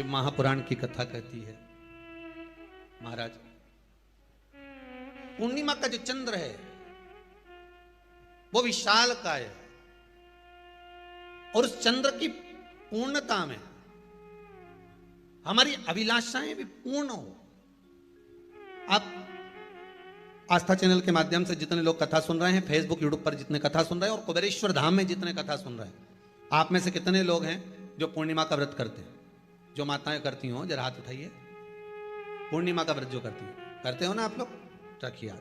महापुराण की कथा कहती है, महाराज पूर्णिमा का जो चंद्र है वो विशाल काय है और उस चंद्र की पूर्णता में हमारी अभिलाषाएं भी पूर्ण हो। आप आस्था चैनल के माध्यम से जितने लोग कथा सुन रहे हैं, फेसबुक यूट्यूब पर जितने कथा सुन रहे हैं और कुबेरेश्वर धाम में जितने कथा सुन रहे हैं, आप में से कितने लोग हैं जो पूर्णिमा का व्रत करते हैं? जो माताएं करती हो जरा हाथ उठाइए। पूर्णिमा का व्रत जो करते हो ना आप लोग, रखिए हाथ।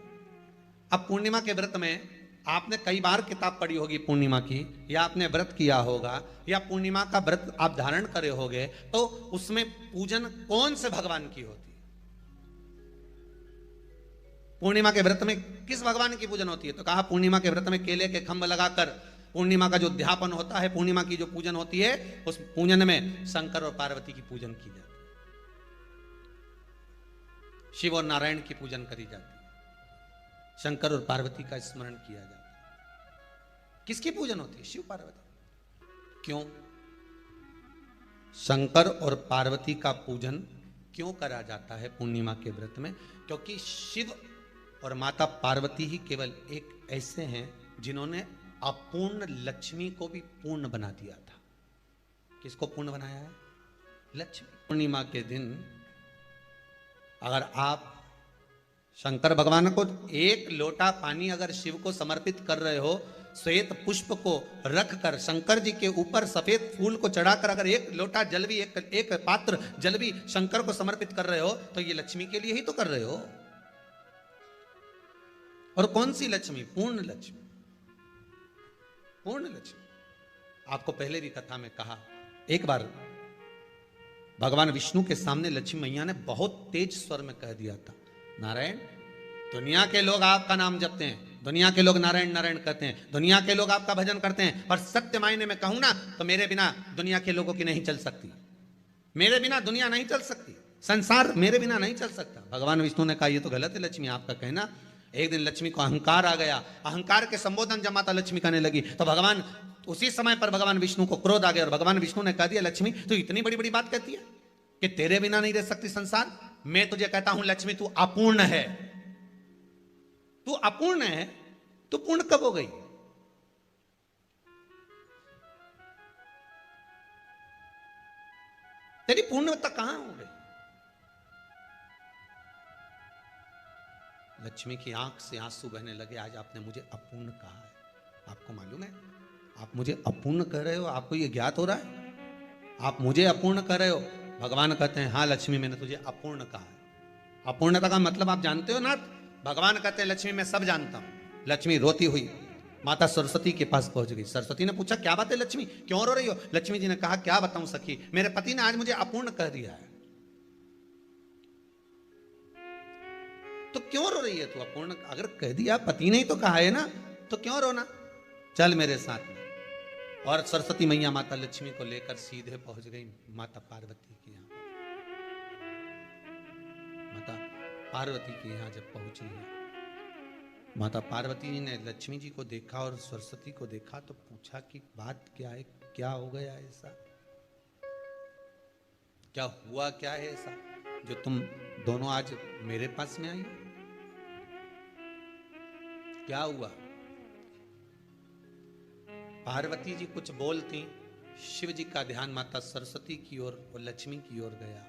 अब पूर्णिमा के व्रत में आपने कई बार किताब पढ़ी होगी पूर्णिमा की, या आपने व्रत किया होगा, या पूर्णिमा का व्रत आप धारण करे होगे, तो उसमें पूजन कौन से भगवान की होती है? पूर्णिमा के व्रत में किस भगवान की पूजन होती है? तो कहा पूर्णिमा के व्रत में केले के खंभ लगाकर पूर्णिमा का जो अध्यापन होता है, पूर्णिमा की जो पूजन होती है, उस पूजन में शंकर और पार्वती की पूजन की जाती है, शिव और नारायण की पूजन करी जाती है, शंकर और पार्वती का स्मरण किया जाता है। किसकी पूजन होती है? शिव पार्वती। क्यों शंकर और पार्वती का पूजन क्यों करा जाता है पूर्णिमा के व्रत में? क्योंकि शिव और माता पार्वती ही केवल एक ऐसे हैं जिन्होंने अपूर्ण लक्ष्मी को भी पूर्ण बना दिया था। किसको पूर्ण बनाया है? लक्ष्मी। पूर्णिमा के दिन अगर आप शंकर भगवान को एक लोटा पानी अगर शिव को समर्पित कर रहे हो, श्वेत पुष्प को रखकर शंकर जी के ऊपर सफेद फूल को चढ़ाकर अगर एक लोटा जल भी, एक पात्र जल भी शंकर को समर्पित कर रहे हो, तो ये लक्ष्मी के लिए ही तो कर रहे हो। और कौन सी लक्ष्मी? पूर्ण लक्ष्मी। पूर्ण लक्ष्मी। आपको पहले भी कथा में कहा, एक बार भगवान विष्णु के सामने लक्ष्मी मैया ने बहुत तेज स्वर में कह दिया था, नारायण, दुनिया के लोग आपका नाम जपते हैं, दुनिया के लोग नारायण नारायण कहते हैं, दुनिया के लोग आपका भजन करते हैं, पर सत्य मायने में कहूं ना तो मेरे बिना दुनिया के लोगों की नहीं चल सकती, मेरे बिना दुनिया नहीं चल सकती, संसार मेरे बिना नहीं चल सकता। भगवान विष्णु ने कहा, यह तो गलत है लक्ष्मी आपका कहना। एक दिन लक्ष्मी को अहंकार आ गया, अहंकार के संबोधन जब माता लक्ष्मी करने लगी तो भगवान उसी समय पर भगवान विष्णु को क्रोध आ गया और भगवान विष्णु ने कह दिया, लक्ष्मी तू इतनी बड़ी बड़ी बात कहती है कि तेरे बिना नहीं रह सकती संसार। मैं तुझे कहता हूं लक्ष्मी, तू अपूर्ण है, तू अपूर्ण है, तू पूर्ण कब हो गई? तेरी पूर्णता कहां हो गई? लक्ष्मी की आंख से आंसू बहने लगे। आज आपने मुझे अपूर्ण कहा है, आपको मालूम है आप मुझे अपूर्ण कह रहे हो? आपको ये ज्ञात हो रहा है आप मुझे अपूर्ण कह रहे हो? भगवान कहते हैं, हाँ लक्ष्मी मैंने तुझे अपूर्ण कहा है। अपूर्णता का मतलब आप जानते हो ना? भगवान कहते हैं, लक्ष्मी मैं सब जानता हूं। लक्ष्मी रोती हुई माता सरस्वती के पास पहुंच गई। सरस्वती ने पूछा, क्या बात है लक्ष्मी, क्यों रो रही हो? लक्ष्मी जी ने कहा, क्या बताऊं सखी, मेरे पति ने आज मुझे अपूर्ण कह दिया है। तो क्यों रो रही है तू? अपूर्ण अगर कह दिया, पति ने ही तो कहा है ना, तो क्यों रोना? चल मेरे साथ में। और सरस्वती मैया माता लक्ष्मी को लेकर सीधे पहुंच गई माता पार्वती के यहां। माता पार्वती के यहां जब पहुंची है, माता पार्वती जी ने लक्ष्मी जी को देखा और सरस्वती को देखा तो पूछा कि बात क्या है, क्या हो गया ऐसा, क्या हुआ, क्या है ऐसा जो तुम दोनों आज मेरे पास में आई? क्या हुआ? पार्वती जी कुछ बोलती, शिव जी का ध्यान माता सरस्वती की ओर और लक्ष्मी की ओर गया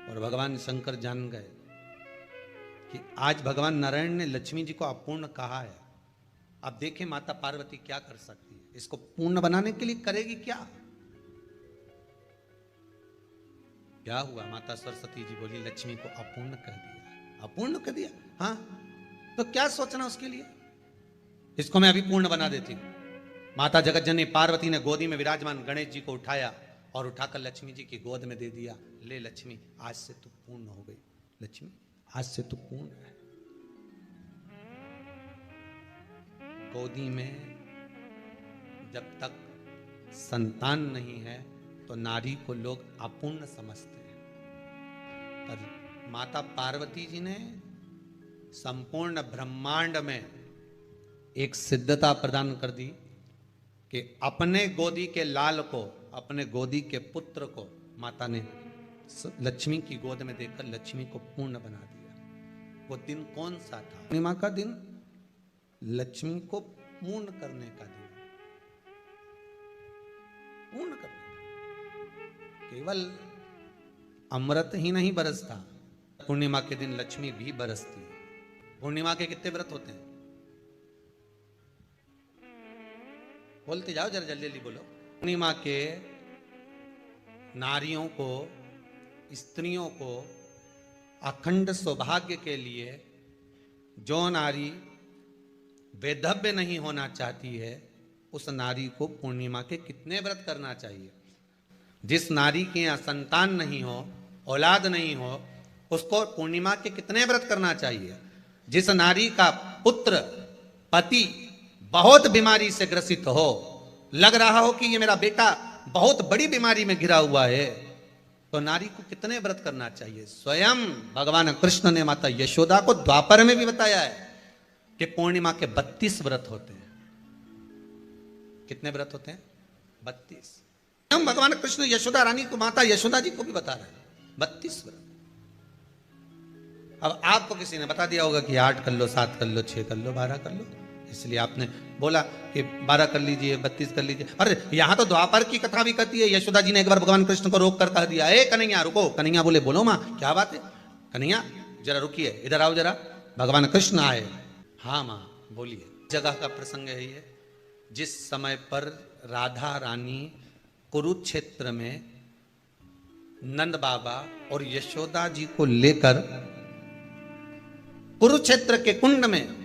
और भगवान शंकर जान गए कि आज भगवान नारायण ने लक्ष्मी जी को अपूर्ण कहा है। अब देखें माता पार्वती क्या कर सकती है, इसको पूर्ण बनाने के लिए करेगी क्या? क्या हुआ? माता सरस्वती जी बोली, लक्ष्मी को अपूर्ण कह दिया। अपूर्ण कह दिया? हाँ, तो क्या सोचना उसके लिए, इसको मैं अभी पूर्ण बना देती हूं। माता जगत जननी पार्वती ने गोदी में विराजमान गणेश जी को उठाया और उठाकर लक्ष्मी जी की गोद में दे दिया। ले लक्ष्मी, आज से तू पूर्ण हो गई। लक्ष्मी आज से तू पूर्ण है। गोदी में जब तक संतान नहीं है तो नारी को लोग अपूर्ण समझते हैं, पर माता पार्वती जी ने संपूर्ण ब्रह्मांड में एक सिद्धता प्रदान कर दी कि अपने गोदी के लाल को, अपने गोदी के पुत्र को माता ने लक्ष्मी की गोद में देखकर लक्ष्मी को पूर्ण बना दिया। वो दिन कौन सा था? पूर्णिमा का दिन, लक्ष्मी को पूर्ण करने का दिन, पूर्ण करने का। केवल अमृत ही नहीं बरसता, पूर्णिमा के दिन लक्ष्मी भी बरसती है। पूर्णिमा के कितने व्रत होते हैं? बोलते जाओ, जरा जल्दी जल्दी बोलो। पूर्णिमा के नारियों को, स्त्रियों को अखंड सौभाग्य के लिए, जो नारी वैधव्य नहीं होना चाहती है, उस नारी को पूर्णिमा के कितने व्रत करना चाहिए? जिस नारी के यहाँ संतान नहीं हो, औलाद नहीं हो, उसको पूर्णिमा के कितने व्रत करना चाहिए? जिस नारी का पुत्र, पति बहुत बीमारी से ग्रसित हो, लग रहा हो कि ये मेरा बेटा बहुत बड़ी बीमारी में घिरा हुआ है, तो नारी को कितने व्रत करना चाहिए? स्वयं भगवान कृष्ण ने माता यशोदा को द्वापर में भी बताया है कि पूर्णिमा के 32 व्रत होते हैं। कितने व्रत होते हैं? 32। हम भगवान कृष्ण यशोदा रानी को, माता यशोदा जी को भी बता रहे हैं 32 व्रत। अब आपको किसी ने बता दिया होगा कि 8 कर लो, 7 कर लो, 6 कर लो, 12 कर लो, इसलिए आपने बोला कि 12 कर लीजिए, 32 कर लीजिए। अरे यहां तो द्वापर की कथा भी कहती है। यशोदा जी ने एक बार भगवान कृष्ण को रोक कर कह दिया, ए कन्हैया रुको। कन्हैया बोले, बोलो माँ क्या बात है? कन्हैया जरा रुकिए, इधर आओ जरा। भगवान कृष्ण आए। हाँ माँ बोलिए। जगह का प्रसंग है ये, जिस समय पर राधा रानी कुरुक्षेत्र में नंद बाबा और यशोदा जी को लेकर कुरुक्षेत्र के कुंड में,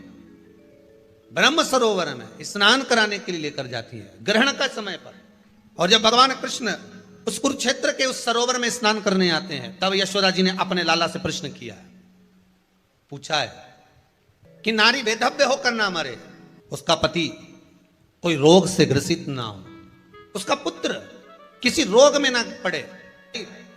ब्रह्म सरोवर में स्नान कराने के लिए लेकर जाती है, ग्रहण का समय पर। और जब भगवान कृष्ण उस कुरुक्षेत्र के उस सरोवर में स्नान करने आते हैं, तब यशोदा जी ने अपने लाला से प्रश्न किया है, पूछा है कि नारी वैधव्य होकर ना मरे, उसका पति कोई रोग से ग्रसित ना हो, उसका पुत्र किसी रोग में ना पड़े।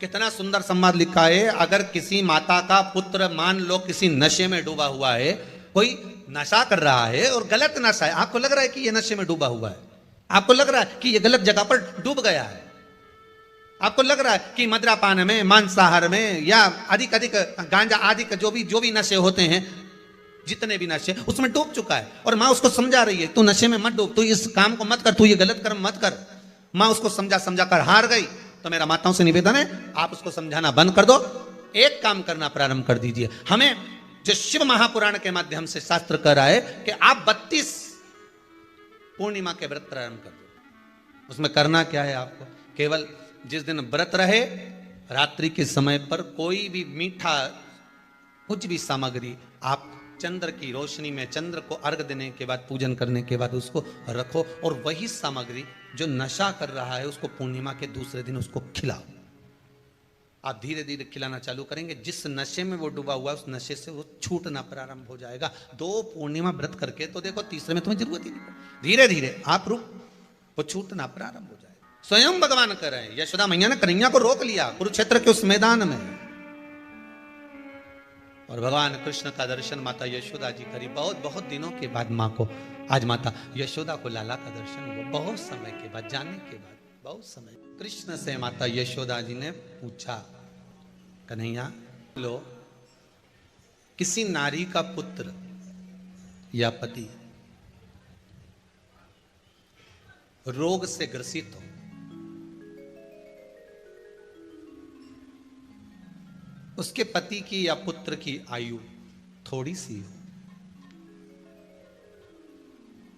कितना सुंदर संवाद लिखा है। अगर किसी माता का पुत्र मान लो किसी नशे में डूबा हुआ है, कोई नशा कर रहा है और गलत नशा है, आपको लग रहा है कि ये नशे में डूबा हुआ है, आपको लग रहा है कि ये गलत जगह पर डूब गया है, आपको लग रहा है कि मदिरापान में, मांसाहार में या अधिक गांजा आदि का जो भी नशे होते हैं, जितने भी नशे, उसमें डूब चुका है। और माँ उसको समझा रही है, तू नशे में मत डूब, तू इस काम को मत कर, तू ये गलत कर्म मत कर। माँ उसको समझा कर हार गई। तो मेरा माताओं से निवेदन है, आप उसको समझाना बंद कर दो, एक काम करना प्रारंभ कर दीजिए। हमें जो शिव महापुराण के माध्यम से शास्त्र कह रहा है कि आप 32 पूर्णिमा के व्रत प्रारंभ कर दो। उसमें करना क्या है आपको? केवल जिस दिन व्रत रहे, रात्रि के समय पर कोई भी मीठा, कुछ भी सामग्री आप चंद्र की रोशनी में, चंद्र को अर्घ देने के बाद, पूजन करने के बाद उसको रखो, और वही सामग्री जो नशा कर रहा है उसको पूर्णिमा के दूसरे दिन उसको खिलाओ। आप धीरे धीरे खिलाना चालू करेंगे, जिस नशे में वो डूबा हुआ है उस नशे से वो छूटना प्रारंभ हो जाएगा। 2 पूर्णिमा व्रत करके तो देखो, तीसरे में तुम्हें जरूरत ही नहीं, धीरे धीरे आप रुक, वो छूटना प्रारंभ हो जाएगा। स्वयं भगवान कर रहे हैं। यशोदा मैया ने कन्हैया को रोक लिया कुरुक्षेत्र के उस मैदान में, और भगवान कृष्ण का दर्शन माता यशोदा जी करी। बहुत दिनों के बाद माँ को, आज माता यशोदा को लाला का दर्शन हुआ, बहुत समय के बाद, जाने के बाद, बहुत समय। कृष्ण से माता यशोदा जी ने पूछा, कन्हैया लो, किसी नारी का पुत्र या पति रोग से ग्रसित हो, उसके पति की या पुत्र की आयु थोड़ी सी हो,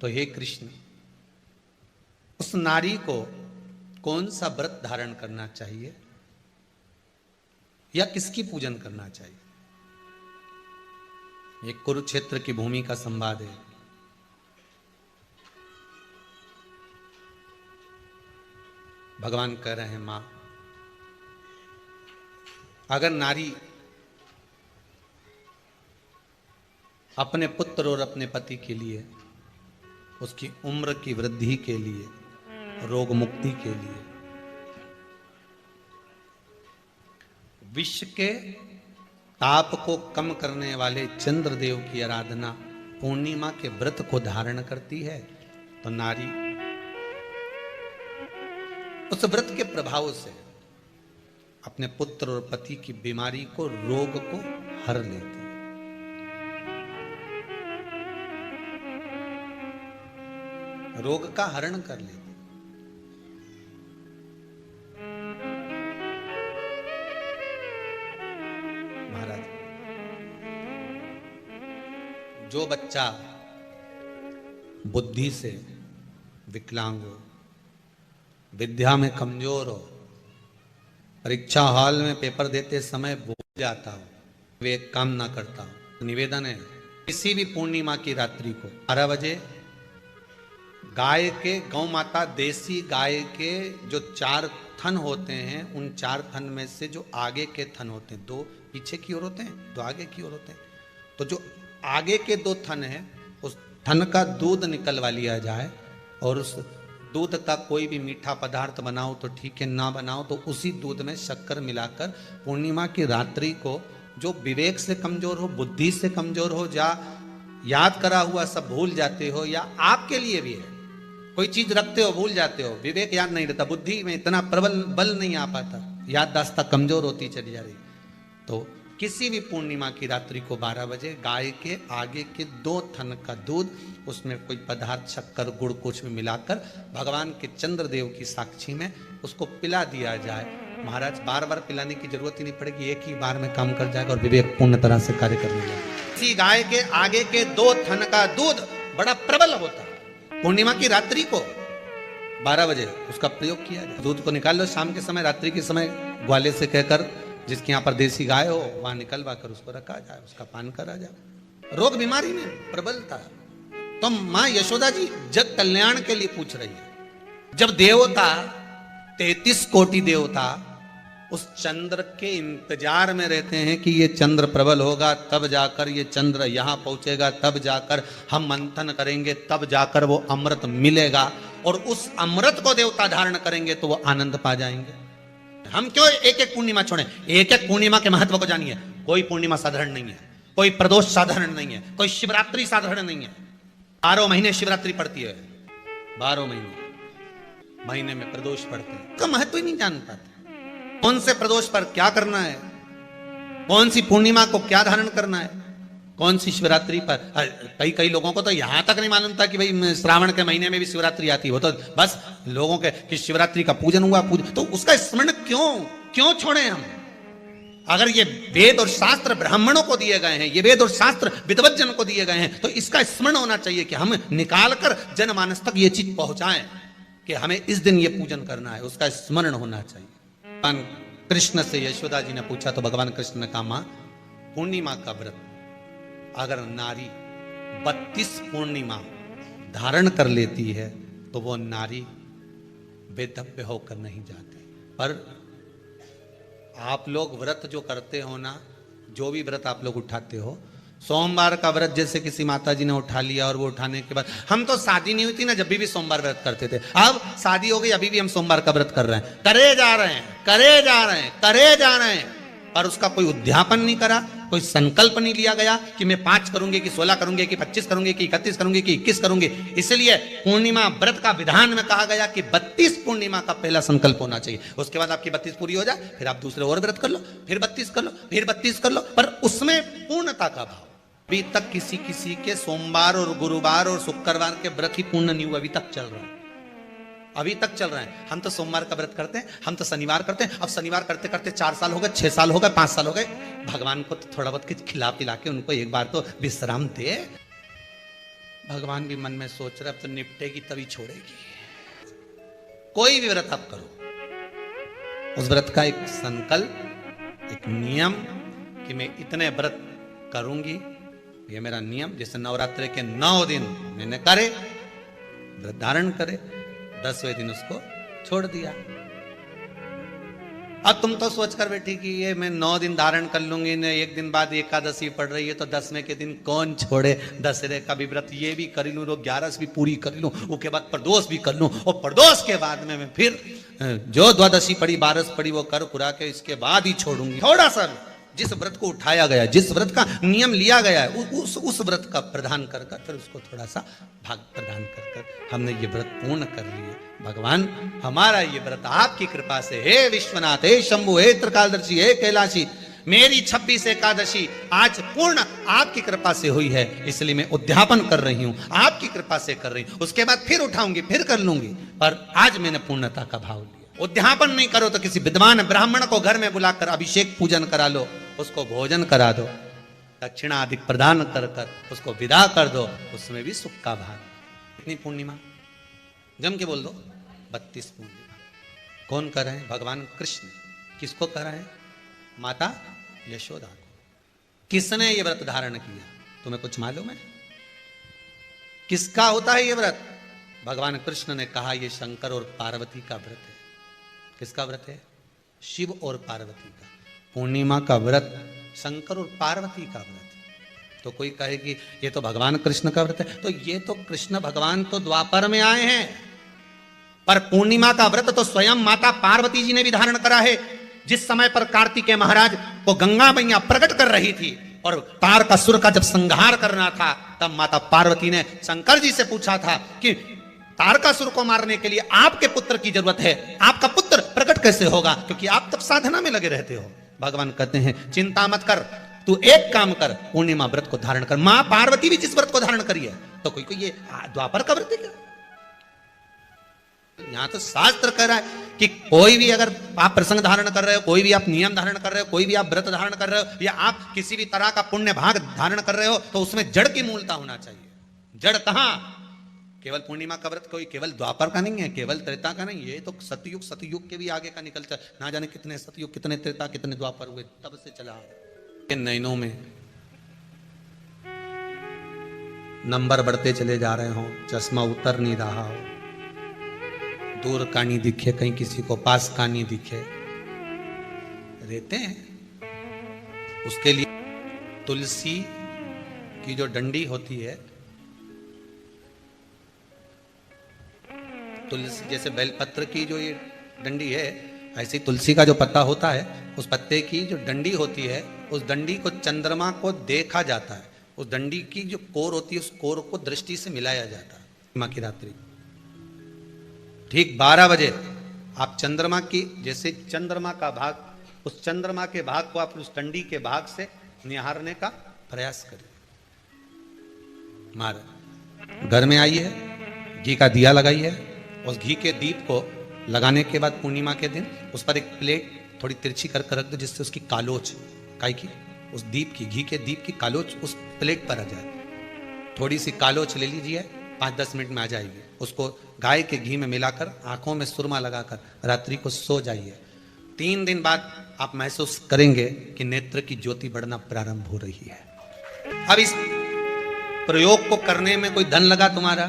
तो हे कृष्ण, उस नारी को कौन सा व्रत धारण करना चाहिए या किसकी पूजन करना चाहिए? ये कुरुक्षेत्र की भूमि का संवाद है। भगवान कह रहे हैं, मां, अगर नारी अपने पुत्र और अपने पति के लिए, उसकी उम्र की वृद्धि के लिए, रोग मुक्ति के लिए, विश्व के ताप को कम करने वाले चंद्रदेव की आराधना, पूर्णिमा के व्रत को धारण करती है, तो नारी उस व्रत के प्रभाव से अपने पुत्र और पति की बीमारी को, रोग को हर लेती। रोग का हरण कर लेती। महाराज, जो बच्चा बुद्धि से विकलांग हो, विद्या में कमजोर हो, परीक्षा हॉल में पेपर देते समय भूल जाता हो, वे एक काम ना करता हो, निवेदन है किसी भी पूर्णिमा की रात्रि को 12 बजे गाय के, गौ माता देसी गाय के जो 4 थन होते हैं, उन 4 थन में से जो आगे के थन होते हैं, 2 पीछे की ओर होते हैं, 2 आगे की ओर होते हैं, तो जो आगे के 2 थन हैं, उस थन का दूध निकलवा लिया जाए और उस दूध का कोई भी मीठा पदार्थ बनाओ तो ठीक है, ना बनाओ तो उसी दूध में शक्कर मिलाकर पूर्णिमा की रात्रि को, जो विवेक से कमजोर हो, बुद्धि से कमजोर हो, या याद करा हुआ सब भूल जाते हो, या आपके लिए भी है कोई चीज रखते हो भूल जाते हो, विवेक याद नहीं रहता, बुद्धि में इतना प्रबल बल नहीं आ पाता, याददाश्त कमजोर होती चली जा रही, तो किसी भी पूर्णिमा की रात्रि को 12 बजे गाय के आगे के 2 थन का दूध, उसमें कोई पदार्थ, शक्कर, गुड़ कुछ भी मिलाकर भगवान के चंद्रदेव की साक्षी में उसको पिला दिया जाए। महाराज, बार बार पिलाने की जरूरत ही नहीं पड़ेगी, एक ही बार में काम कर जाएगा और विवेक पूर्ण तरह से कार्य करने लगेगा। इसी गाय के आगे के 2 थन का दूध बड़ा प्रबल होता है। पूर्णिमा की रात्रि को 12 बजे उसका प्रयोग किया जाए। दूध को निकाल लो शाम के समय, रात्रि के समय ग्वाले से कहकर, जिसके यहाँ पर देसी गाय हो, वहां निकलवा कर उसको रखा जाए, उसका पान करा जाए। रोग बीमारी में प्रबलता, तो मां यशोदा जी जग कल्याण के लिए पूछ रही है। जब देवता 33 कोटि देवता उस चंद्र के इंतजार में रहते हैं कि ये चंद्र प्रबल होगा, तब जाकर ये चंद्र यहां पहुंचेगा, तब जाकर हम मंथन करेंगे, तब जाकर वो अमृत मिलेगा, और उस अमृत को देवता धारण करेंगे तो वो आनंद पा जाएंगे। हम क्यों एक एक पूर्णिमा छोड़ें? एक एक पूर्णिमा के महत्व को जानिए। कोई पूर्णिमा साधारण नहीं है, कोई प्रदोष साधारण नहीं है, कोई शिवरात्रि साधारण नहीं है। 12 महीने शिवरात्रि पड़ती है, 12 महीने में प्रदोष पड़ते हैं, का महत्व ही नहीं जान पाते। कौन से प्रदोष पर क्या करना है, कौन सी पूर्णिमा को क्या धारण करना है, कौन सी शिवरात्रि पर। कई लोगों को तो यहां तक नहीं मालूम था कि भाई श्रावण के महीने में भी शिवरात्रि आती है। वो तो बस लोगों के कि शिवरात्रि का पूजन हुआ, तो उसका स्मरण क्यों छोड़े हम? अगर ये वेद और शास्त्र ब्राह्मणों को दिए गए हैं, ये वेद और शास्त्र विद्वज्जन को दिए गए हैं, तो इसका स्मरण होना चाहिए कि हम निकालकर जनमानस तक ये चीज पहुंचाएं कि हमें इस दिन ये पूजन करना है, उसका स्मरण होना चाहिए। भगवान कृष्ण से यशोदा जी ने पूछा तो भगवान कृष्ण ने कहा, मां, पूर्णिमा का व्रत अगर नारी 32 पूर्णिमा धारण कर लेती है तो वो नारी बेदव्य होकर नहीं जाती। पर आप लोग व्रत जो करते हो ना, जो भी व्रत आप लोग उठाते हो, सोमवार का व्रत जैसे किसी माता जी ने उठा लिया और वो उठाने के बाद, हम तो शादी नहीं हुई थी ना जब भी सोमवार व्रत करते थे, अब शादी हो गई अभी भी हम सोमवार का व्रत कर रहे हैं, करे जा रहे हैं, और उसका कोई उद्यापन नहीं करा, कोई संकल्प नहीं लिया गया कि मैं 5 करूंगी कि 16 करूंगी कि 25 करूंगी कि 31 करूंगी कि 21 करूंगी। इसलिए पूर्णिमा व्रत का विधान में कहा गया कि 32 पूर्णिमा का पहला संकल्प होना चाहिए। उसके बाद आपकी 32 पूरी हो जाए, फिर आप दूसरे और व्रत कर लो, फिर 32 कर लो, फिर 32 कर लो, पर उसमें पूर्णता का भाव। अभी तक किसी के सोमवार और गुरुवार और शुक्रवार के व्रत ही पूर्ण नहीं हुआ, अभी तक चल रहा है, अभी तक चल रहा है। हम तो सोमवार का व्रत करते हैं, हम तो शनिवार करते हैं, अब शनिवार करते करते 4 साल हो गए, 6 साल हो गए, 5 साल हो गए। भगवान को तो थोड़ा बहुत खिला पिला के उनको एक बार तो विश्राम दे। भगवान भी मन में सोच रहे अब तो निपटेगी तभी छोड़ेगी। कोई भी व्रत आप करो, उस व्रत का एक संकल्प, एक नियम कि मैं इतने व्रत करूंगी, ये मेरा नियम। जैसे नवरात्रि के 9 दिन मैंने करे, व्रत धारण करे, 10वें दिन उसको छोड़ दिया। अब तुम तो सोच कर बैठी कि ये मैं 9 दिन धारण कर लूंगी, ने एक दिन बाद एकादशी पड़ रही है तो 10वें के दिन कौन छोड़े, दशहरे का भी व्रत ये भी कर लूं, 11 भी पूरी कर लूं, उसके बाद प्रदोष भी कर लूं, और प्रदोष के बाद में मैं फिर जो द्वादशी पड़ी, 12 पड़ी वो कर पुरा के इसके बाद ही छोड़ूंगी। थोड़ा सा जिस व्रत को उठाया गया, जिस व्रत का नियम लिया गया है, उस व्रत का प्रदान कर कर फिर उसको थोड़ा सा भाग प्रदान कर कर हमने ये व्रत पूर्ण कर लिए। भगवान हमारा ये व्रत आपकी कृपा से, हे विश्वनाथ, हे शंभु, हे त्रिकालदर्शी, हे कैलाशी, मेरी 26 एकादशी आज पूर्ण आपकी कृपा से हुई है, इसलिए मैं उद्यापन कर रही हूं, आपकी कृपा से कर रही हूं। उसके बाद फिर उठाऊंगी, फिर कर लूंगी, पर आज मैंने पूर्णता का भाव लिया। उद्यापन नहीं करो तो किसी विद्वान ब्राह्मण को घर में बुलाकर अभिषेक पूजन करा लो, उसको भोजन करा दो, दक्षिणा आदि प्रदान कर कर उसको विदा कर दो, उसमें भी सुख का भाग। कितनी पूर्णिमा जम के बोल दो, 32 पूर्णिमा। कौन कर रहे हैं? भगवान कृष्ण। किसको कर रहे हैं? माता यशोदा को। किसने ये व्रत धारण किया? तुम्हें कुछ मालूम है किसका होता है ये व्रत? भगवान कृष्ण ने कहा ये शंकर और पार्वती का व्रत है। किसका व्रत है? शिव और पार्वती का। पूर्णिमा का व्रत शंकर और पार्वती का व्रत। तो कोई कहे कि ये तो भगवान कृष्ण का व्रत है, तो ये तो कृष्ण भगवान तो द्वापर में आए हैं, पर पूर्णिमा का व्रत तो स्वयं माता पार्वती जी ने भी धारण करा है। जिस समय पर कार्तिकेय महाराज को गंगा मैया प्रकट कर रही थी और तारकासुर का जब संहार करना था, तब माता पार्वती ने शंकर जी से पूछा था कि तारकासुर को मारने के लिए आपके पुत्र की जरूरत है, आपका पुत्र प्रकट कैसे होगा, क्योंकि आप तब साधना में लगे रहते हो। भगवान कहते हैं चिंता मत कर, तू एक काम कर, पूर्णिमा व्रत को धारण कर। मां पार्वती भी जिस व्रत को धारण करी है, तो कोई ये द्वापर का व्रत है क्या? यहां तो शास्त्र कह रहा है कि कोई भी अगर आप प्रसंग धारण कर रहे हो, कोई भी आप नियम धारण कर रहे हो, कोई भी आप व्रत धारण कर रहे हो, या आप किसी भी तरह का पुण्य भाग धारण कर रहे हो, तो उसमें जड़ की मूलता होना चाहिए। जड़ कहां? केवल पूर्णिमा का व्रत कोई केवल द्वापर का नहीं है, केवल त्रेता का नहीं, ये तो सतयुग के भी आगे का निकलता है। ना जाने कितने सतयुग, कितने त्रेता, कितने द्वापर हुए, तब से चला। नैनों में नंबर बढ़ते चले जा रहे हो, चश्मा उतर नहीं रहा हो, दूर का नहीं दिखे, कहीं किसी को पास का नहीं दिखे, रहते हैं। उसके लिए तुलसी की जो डंडी होती है, तुलसी जैसे बेलपत्र की जो ये डंडी है, ऐसे ही तुलसी का जो पत्ता होता है, उस पत्ते की जो डंडी होती है, उस डंडी को चंद्रमा को देखा जाता है। उस डंडी की जो कोर होती है, उस कोर को दृष्टि से मिलाया जाता है। माँ की रात्रि ठीक 12 बजे आप चंद्रमा की, जैसे चंद्रमा का भाग, उस चंद्रमा के भाग को आप उस डंडी के भाग से निहारने का प्रयास करें। मार घर में आई है, घी का दिया लगाई है, उस घी के दीप को लगाने के बाद पूर्णिमा के दिन उस पर एक प्लेट थोड़ी तिरछी कर रख दो, जिससे उसकी कालोच, काई की, उस दीप की, घी के दीप की कालोच उस प्लेट पर आ जाए। थोड़ी सी कालोच ले लीजिए, 5-10 मिनट में आ जाएगी। उसको गाय के घी में मिलाकर आंखों में सुरमा लगाकर रात्रि को सो जाइए। 3 दिन बाद आप महसूस करेंगे कि नेत्र की ज्योति बढ़ना प्रारंभ हो रही है। अब इस प्रयोग को करने में कोई धन लगा तुम्हारा?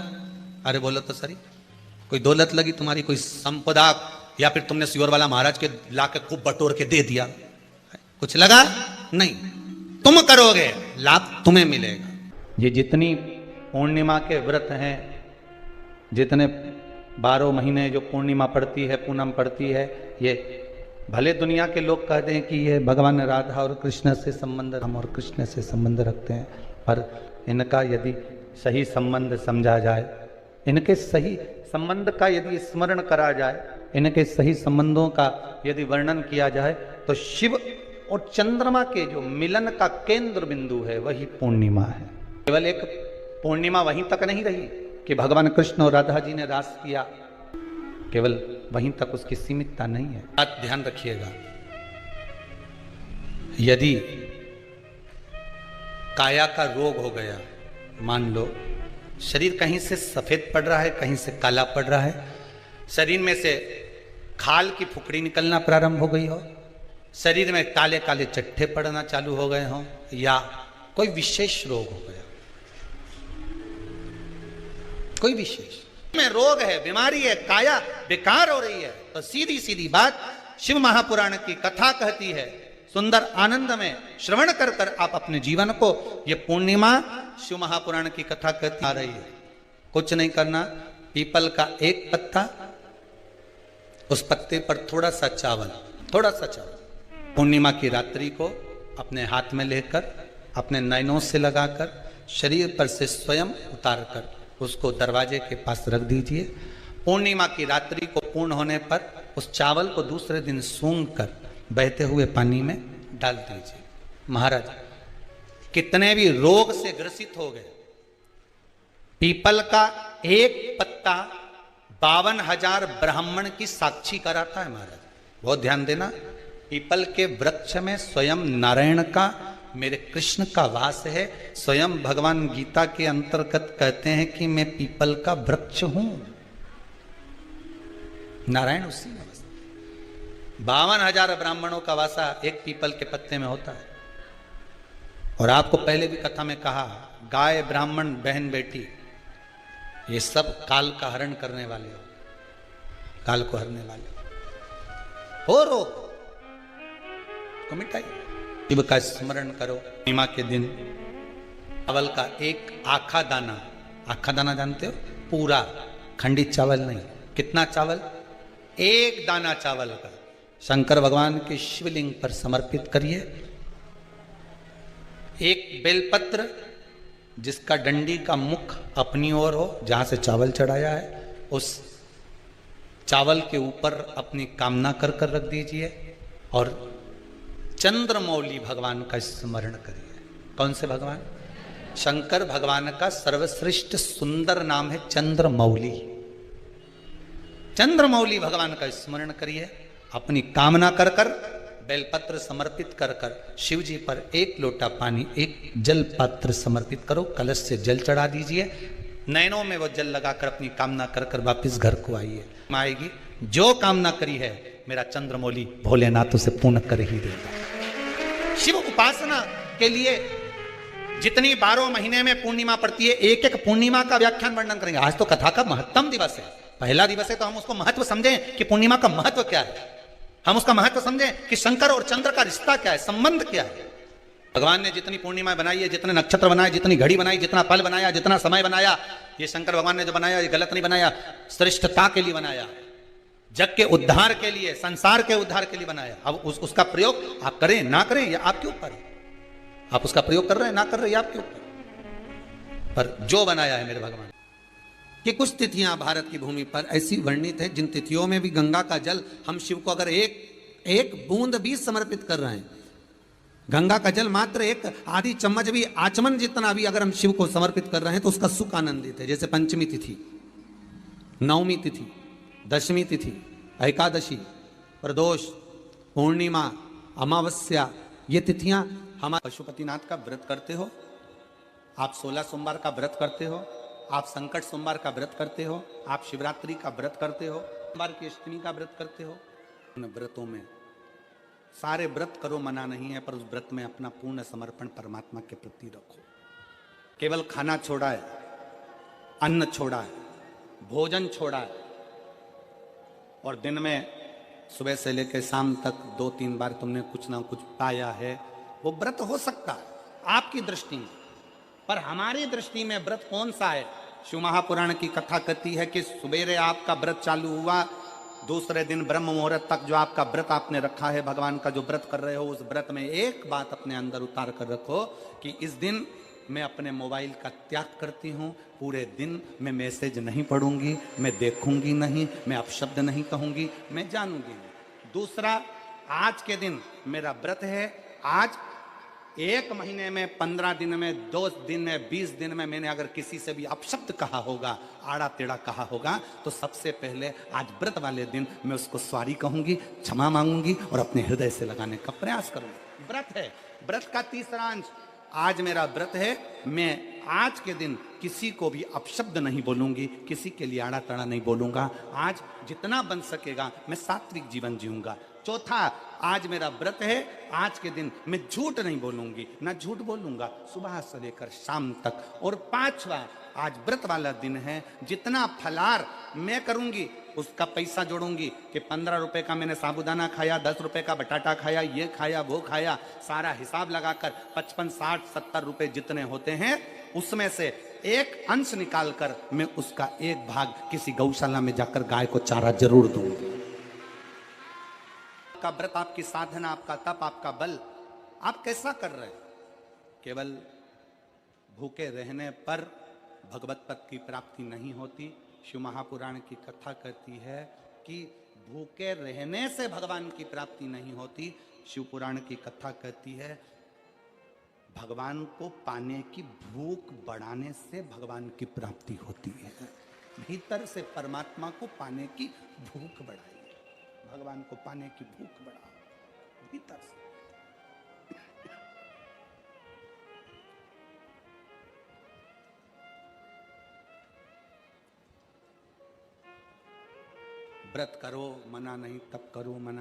अरे बोलो तो सही, कोई दौलत लगी तुम्हारी, कोई संपदा, या फिर तुमने सियोर वाला महाराज के लाके खूब बटोर के दे दिया, कुछ लगा? नहीं। तुम करोगे, लाभ तुम्हें मिलेगा। ये जितनी पूर्णिमा के व्रत हैं, जितने 12 महीने जो पूर्णिमा पड़ती है, पूनम पड़ती है, ये भले दुनिया के लोग कहते हैं कि ये भगवान राधा और कृष्ण से संबंध, हम और कृष्ण से संबंध रखते हैं, पर इनका यदि सही संबंध समझा जाए, इनके सही संबंध का यदि स्मरण करा जाए, इनके सही संबंधों का यदि वर्णन किया जाए, तो शिव और चंद्रमा के जो मिलन का केंद्र बिंदु है, वही पूर्णिमा है। केवल एक पूर्णिमा वहीं तक नहीं रही कि भगवान कृष्ण और राधा जी ने रास किया, केवल वहीं तक उसकी सीमितता नहीं है। बात ध्यान रखिएगा, यदि काया का रोग हो गया, मान लो शरीर कहीं से सफेद पड़ रहा है, कहीं से काला पड़ रहा है, शरीर में से खाल की फुकड़ी निकलना प्रारंभ हो गई हो, शरीर में काले काले चट्टे पड़ना चालू हो गए हों, या कोई विशेष रोग हो गया, कोई विशेष में रोग है, बीमारी है, काया बेकार हो रही है, तो सीधी सीधी बात शिव महापुराण की कथा कहती है, सुंदर आनंद में श्रवण कर कर आप अपने जीवन को, ये पूर्णिमा शिव महापुराण की कथा कहती आ रही है। कुछ नहीं करना, पीपल का एक पत्ता, उस पत्ते पर थोड़ा सा चावल, पूर्णिमा की रात्रि को अपने हाथ में लेकर अपने नयनों से लगाकर शरीर पर से स्वयं उतार कर उसको दरवाजे के पास रख दीजिए। पूर्णिमा की रात्रि को पूर्ण होने पर उस चावल को दूसरे दिन सूंघ कर बहते हुए पानी में डाल दीजिए। महाराज कितने भी रोग से ग्रसित हो गए, पीपल का एक पत्ता 52,000 ब्राह्मण की साक्षी कराता है। महाराज बहुत ध्यान देना, पीपल के वृक्ष में स्वयं नारायण का, मेरे कृष्ण का वास है। स्वयं भगवान गीता के अंतर्गत कहते हैं कि मैं पीपल का वृक्ष हूं, नारायण उसी में बसता। 52,000 ब्राह्मणों का वासा एक पीपल के पत्ते में होता है। और आपको पहले भी कथा में कहा, गाय ब्राह्मण बहन बेटी ये सब काल का हरण करने वाले हो, काल को हरने वाले हो। रोग को मिटाइए, शिव का स्मरण करो। पूर्णिमा के दिन चावल का एक आखा दाना, आखा दाना जानते हो, पूरा खंडित चावल नहीं, कितना चावल, एक दाना चावल का शंकर भगवान के शिवलिंग पर समर्पित करिए। एक बेलपत्र जिसका डंडी का मुख अपनी ओर हो, जहां से चावल चढ़ाया है, उस चावल के ऊपर अपनी कामना कर कर रख दीजिए और चंद्रमौली भगवान का स्मरण करिए। कौन से भगवान? शंकर भगवान का सर्वश्रेष्ठ सुंदर नाम है चंद्रमौली। चंद्रमौली भगवान का स्मरण करिए, अपनी कामना कर कर बेलपत्र समर्पित कर कर शिव जी पर एक लोटा पानी, एक जल पात्र समर्पित करो, कलश से जल चढ़ा दीजिए, नैनों में वो जल लगाकर अपनी कामना कर कर वापिस घर को आइए। आएगी जो कामना करी है मेरा चंद्रमौली भोलेनाथ उसे पूर्ण कर ही देगा। शिव उपासना के लिए जितनी 12 महीने में पूर्णिमा पड़ती है, एक एक पूर्णिमा का व्याख्यान वर्णन करेंगे। आज तो कथा का महत्तम दिवस है, पहला दिवस है, तो हम उसको महत्व समझें कि पूर्णिमा का महत्व क्या है, हम उसका महत्व समझें कि शंकर और चंद्र का रिश्ता क्या है, संबंध क्या है। भगवान ने जितनी पूर्णिमा बनाई है, जितने नक्षत्र बनाए, जितनी घड़ी बनाई, जितना पल बनाया, जितना समय बनाया, ये शंकर भगवान ने जो बनाया ये गलत नहीं बनाया, श्रेष्ठता के लिए बनाया, जग के उद्धार के लिए, संसार के उद्धार के लिए बनाया। अब उसका प्रयोग आप करें ना करें ये आपके ऊपर है, आप उसका प्रयोग कर रहे हैं ना कर रहे हैं आपके ऊपर, पर जो बनाया है मेरे भगवान। कि कुछ तिथियां भारत की भूमि पर ऐसी वर्णित है जिन तिथियों में भी गंगा का जल हम शिव को अगर एक बूंद भी समर्पित कर रहे हैं, गंगा का जल मात्र एक आधी चम्मच भी, आचमन जितना भी अगर हम शिव को समर्पित कर रहे हैं तो उसका सुख आनंदित है। जैसे पंचमी तिथि, नवमी तिथि, दशमी तिथि, एकादशी, प्रदोष, पूर्णिमा, अमावस्या, ये तिथियां हमारे पशुपतिनाथ का व्रत करते हो, आप 16 सोमवार का व्रत करते हो, आप संकट सोमवार का व्रत करते हो, आप शिवरात्रि का व्रत करते हो, सोमवार की अष्टमी का व्रत करते हो। उन व्रतों में सारे व्रत करो, मना नहीं है, पर उस व्रत में अपना पूर्ण समर्पण परमात्मा के प्रति रखो। केवल खाना छोड़ा है, अन्न छोड़ा है, भोजन छोड़ा है, और दिन में सुबह से लेकर शाम तक 2-3 बार तुमने कुछ ना कुछ पाया है, वो व्रत हो सकता है आपकी दृष्टि में, पर हमारी दृष्टि में व्रत कौन सा है? शिव महापुराण की कथा कहती है कि सुबेरे आपका व्रत चालू हुआ, दूसरे दिन ब्रह्म मुहूर्त तक जो आपका व्रत आपने रखा है, भगवान का जो व्रत कर रहे हो, उस व्रत में एक बात अपने अंदर उतार कर रखो कि इस दिन मैं अपने मोबाइल का त्याग करती हूँ, पूरे दिन मैं मैसेज नहीं पढ़ूंगी, मैं देखूंगी नहीं, मैं अपशब्द नहीं कहूंगी, मैं जानूंगी नहीं। दूसरा, आज के दिन मेरा व्रत है, आज 1 महीने में, 15 दिन में, 2 दिन में, 20 दिन में मैंने अगर किसी से भी अपशब्द कहा होगा, आड़ा टेढ़ा कहा होगा, तो सबसे पहले आज व्रत वाले दिन मैं उसको सॉरी कहूंगी, क्षमा मांगूंगी और अपने हृदय से लगाने का प्रयास करूंगी। व्रत है। व्रत का तीसरा अंश, आज मेरा व्रत है, मैं आज के दिन किसी को भी अपशब्द नहीं बोलूंगी, किसी के लिए आड़ा टेढ़ा नहीं बोलूंगा, आज जितना बन सकेगा मैं सात्विक जीवन जीऊंगा। चौथा, आज मेरा व्रत है, आज के दिन मैं झूठ नहीं बोलूंगी, ना झूठ बोलूंगा सुबह से लेकर शाम तक। और 5वां, आज व्रत वाला दिन है, जितना फलार मैं करूंगी उसका पैसा जोड़ूंगी कि 15 रुपए का मैंने साबुदाना खाया, 10 रुपए का बटाटा खाया, ये खाया वो खाया, सारा हिसाब लगाकर 55, 60, 70 रुपए जितने होते हैं उसमें से एक अंश निकालकर मैं उसका एक भाग किसी गौशाला में जाकर गाय को चारा जरूर दूंगी। आपका व्रत, आपकी साधना, आपका तप, आपका बल आप कैसा कर रहे हैं? केवल भूखे रहने पर भगवत पद की प्राप्ति नहीं होती। शिव महापुराण की कथा कहती है कि भूखे रहने से भगवान की प्राप्ति नहीं होती। शिव पुराण की कथा कहती है भगवान को पाने की भूख बढ़ाने से भगवान की प्राप्ति होती है। भीतर से परमात्मा को पाने की भूख बढ़ाइए, भगवान को पाने की भूख बढ़ाओ भीतर से। व्रत करो मना नहीं, तप करो मना